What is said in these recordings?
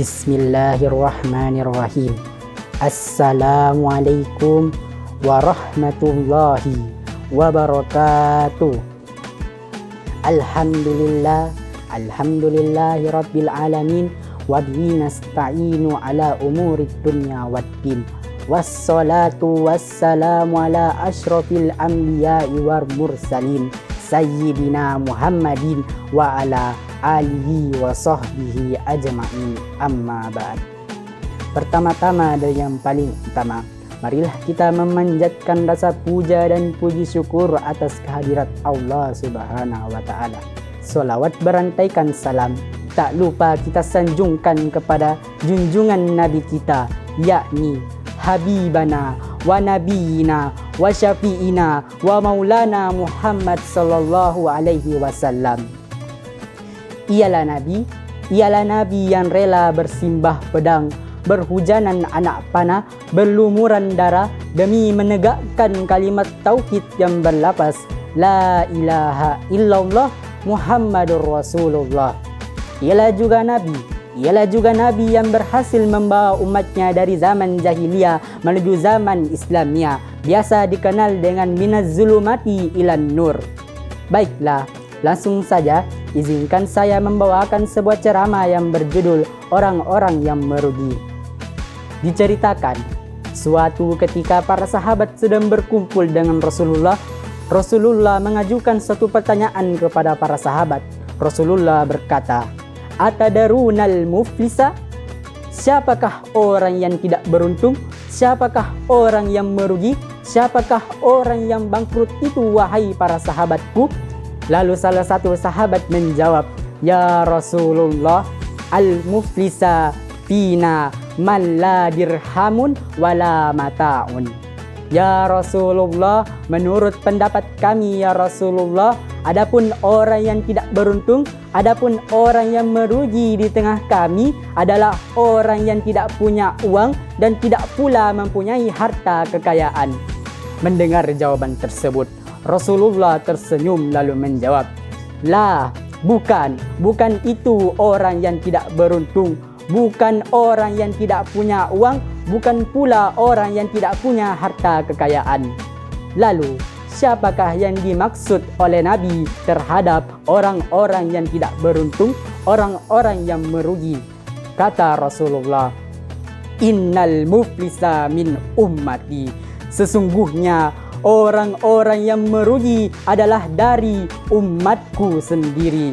Bismillahirrahmanirrahim. Assalamualaikum warahmatullahi wabarakatuh. Alhamdulillahi rabbil alamin. Wa bihi nasta'inu ala umurid dunya waddin. Wassalatu wassalamu ala asyrafil anbiya'i wal mursalin Sayyidina Muhammadin wa ala alihi wa sahbihi ajma'in, amma ba'd. Pertama-tama dari yang paling utama, marilah kita memanjatkan rasa puja dan puji syukur atas kehadirat Allah Subhanahu wa ta'ala. Salawat berantaikan salam tak lupa kita sanjungkan kepada junjungan Nabi kita, yakni Habibana wa Nabiyina wa Syafi'ina wa Maulana Muhammad sallallahu alaihi wasallam. Ialah Nabi yang rela bersimbah pedang, berhujanan anak panah, berlumuran darah demi menegakkan kalimat tauhid yang berlapas La ilaha illallah Muhammadur Rasulullah. Ialah juga Nabi yang berhasil membawa umatnya dari zaman jahiliyah menuju zaman Islamia, biasa dikenal dengan minaz zulumati ilan nur. Baiklah, langsung saja izinkan saya membawakan sebuah ceramah yang berjudul Orang-orang yang Merugi. Diceritakan, suatu ketika para sahabat sedang berkumpul dengan Rasulullah. Rasulullah mengajukan satu pertanyaan kepada para sahabat. Rasulullah berkata, Atadarunal muflisa? Siapakah orang yang tidak beruntung? Siapakah orang yang merugi? Siapakah orang yang bangkrut itu, wahai para sahabatku? Lalu salah satu sahabat menjawab, Ya Rasulullah, al-muflisa fina man la dirhamun wala mata'un. Ya Rasulullah, menurut pendapat kami ya Rasulullah, adapun orang yang tidak beruntung, adapun orang yang merugi di tengah kami adalah orang yang tidak punya uang dan tidak pula mempunyai harta kekayaan. Mendengar jawaban tersebut, Rasulullah tersenyum lalu menjawab, Lah, bukan itu orang yang tidak beruntung, bukan orang yang tidak punya uang, bukan pula orang yang tidak punya harta kekayaan. Lalu, siapakah yang dimaksud oleh Nabi terhadap orang-orang yang tidak beruntung, orang-orang yang merugi? Kata Rasulullah, Innal muflisa min ummati. Sesungguhnya orang-orang yang merugi adalah dari umatku sendiri.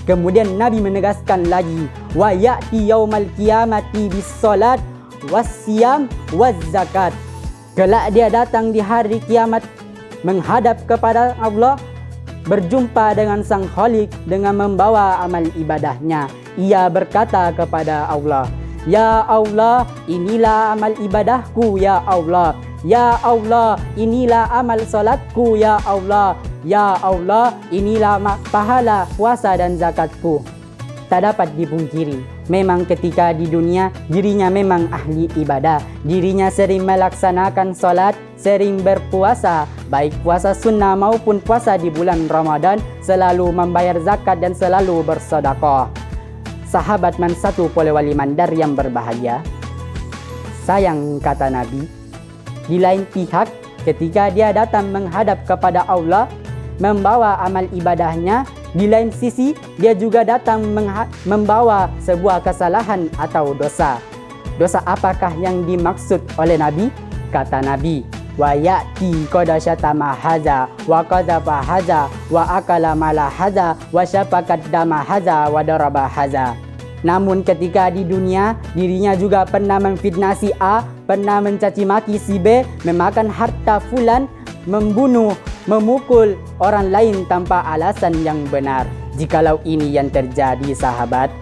Kemudian Nabi menegaskan lagi, Wa ya'ti yaumal qiyamati bis salat wasyam wazzakat. Kelak dia datang di hari kiamat menghadap kepada Allah, berjumpa dengan Sang Khalik dengan membawa amal ibadahnya. Ia berkata kepada Allah, Ya Allah, inilah amal ibadahku ya Allah. Ya Allah, inilah amal salatku ya Allah. Ya Allah, inilah pahala puasa dan zakatku. Tak dapat dipungkiri, memang ketika di dunia dirinya memang ahli ibadah. Dirinya sering melaksanakan solat, sering berpuasa, baik puasa sunnah maupun puasa di bulan Ramadan, selalu membayar zakat dan selalu bersedekah. Sahabat man satu polewali mandar yang berbahagia, sayang kata Nabi, di lain pihak ketika dia datang menghadap kepada Allah membawa amal ibadahnya, di lain sisi dia juga datang membawa sebuah kesalahan atau dosa. Dosa apakah yang dimaksud oleh Nabi? Kata Nabi, Wa ya'ti qad syatama haza wa qadhafa haza wa akala mala haza wa syafaqad dama haza wa daraba haza. Namun ketika di dunia dirinya juga pernah memfitnah si A, pernah mencaci maki si B, memakan harta fulan, membunuh, memukul orang lain tanpa alasan yang benar. Jikalau ini yang terjadi sahabat,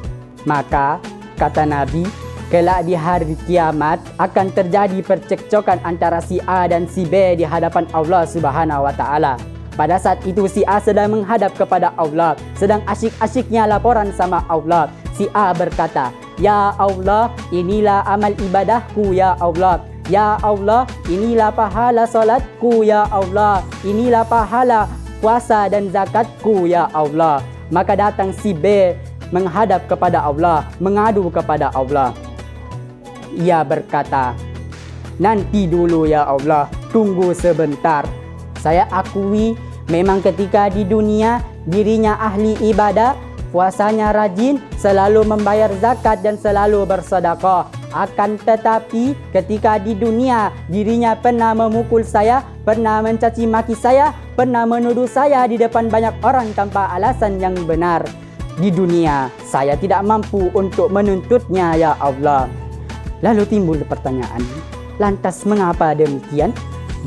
maka kata Nabi, kelak di hari kiamat akan terjadi percekcokan antara si A dan si B di hadapan Allah Subhanahu wa ta'ala. Pada saat itu si A sedang menghadap kepada Allah, sedang asyik-asyiknya laporan sama Allah. Si A berkata, Ya Allah, inilah amal ibadahku ya Allah. Ya Allah, inilah pahala salatku ya Allah. Inilah pahala puasa dan zakatku ya Allah. Maka datang si B menghadap kepada Allah, mengadu kepada Allah. Ia berkata, nanti dulu ya Allah, tunggu sebentar. Saya akui memang ketika di dunia dirinya ahli ibadah, puasanya rajin, selalu membayar zakat dan selalu bersedekah. Akan tetapi ketika di dunia dirinya pernah memukul saya, pernah mencaci maki saya, pernah menuduh saya di depan banyak orang tanpa alasan yang benar. Di dunia saya tidak mampu untuk menuntutnya ya Allah. Lalu timbul pertanyaan, lantas mengapa demikian?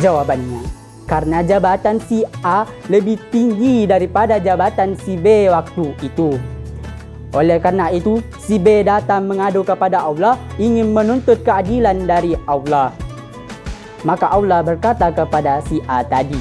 Jawabannya, karena jabatan si A lebih tinggi daripada jabatan si B waktu itu. Oleh karena itu, si B datang mengadu kepada Allah, ingin menuntut keadilan dari Allah. Maka Allah berkata kepada si A tadi,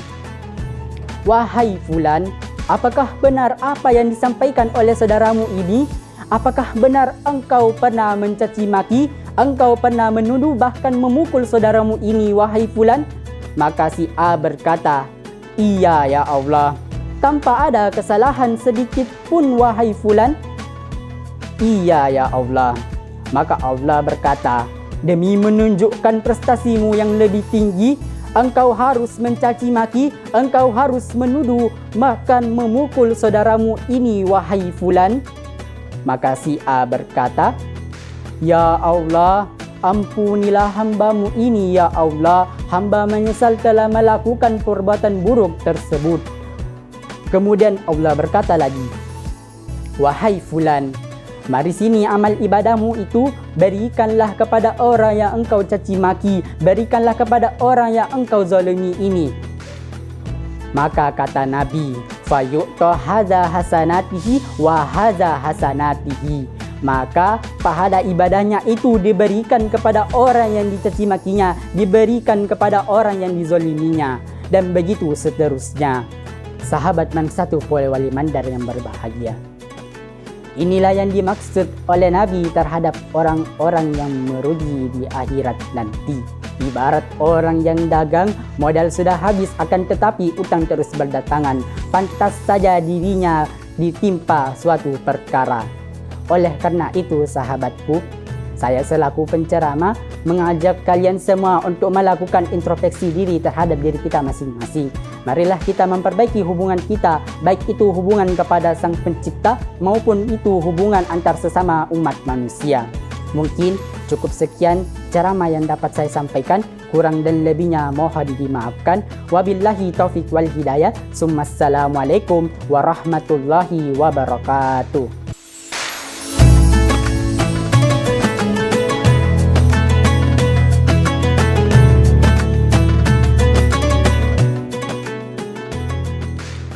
wahai fulan, apakah benar apa yang disampaikan oleh saudaramu ini? Apakah benar engkau pernah mencaci maki? Engkau pernah menuduh bahkan memukul saudaramu ini, wahai fulan? Maka si A berkata, iya ya Allah, tanpa ada kesalahan sedikit pun, wahai fulan. Iya ya Allah. Maka Allah berkata, demi menunjukkan prestasimu yang lebih tinggi, engkau harus mencaci maki, engkau harus menuduh, bahkan memukul saudaramu ini, wahai fulan. Maka si A berkata, ya Allah, ampunilah hambamu ini ya Allah, hamba menyesal telah melakukan perbuatan buruk tersebut. Kemudian Allah berkata lagi, wahai fulan, mari sini amal ibadahmu itu berikanlah kepada orang yang engkau caci maki, berikanlah kepada orang yang engkau zalimi ini. Maka kata Nabi, fayu'ta hadza hasanatihi wa hadza hasanatihi. Maka pahala ibadahnya itu diberikan kepada orang yang dicaci makinya, diberikan kepada orang yang dizaliminya, dan begitu seterusnya. Sahabat man satu wali mandar yang berbahagia. Inilah yang dimaksud oleh Nabi terhadap orang-orang yang merugi di akhirat nanti. Ibarat orang yang dagang, modal sudah habis akan tetapi utang terus berdatangan. Pantas saja dirinya ditimpa suatu perkara. Oleh karena itu sahabatku, saya selaku penceramah mengajak kalian semua untuk melakukan introspeksi diri terhadap diri kita masing-masing. Marilah kita memperbaiki hubungan kita, baik itu hubungan kepada Sang Pencipta maupun itu hubungan antar sesama umat manusia. Mungkin cukup sekian ceramah yang dapat saya sampaikan. Kurang dan lebihnya mohon dimaafkan. Wabillahi taufik wal hidayah. Assalamualaikum warahmatullahi wabarakatuh.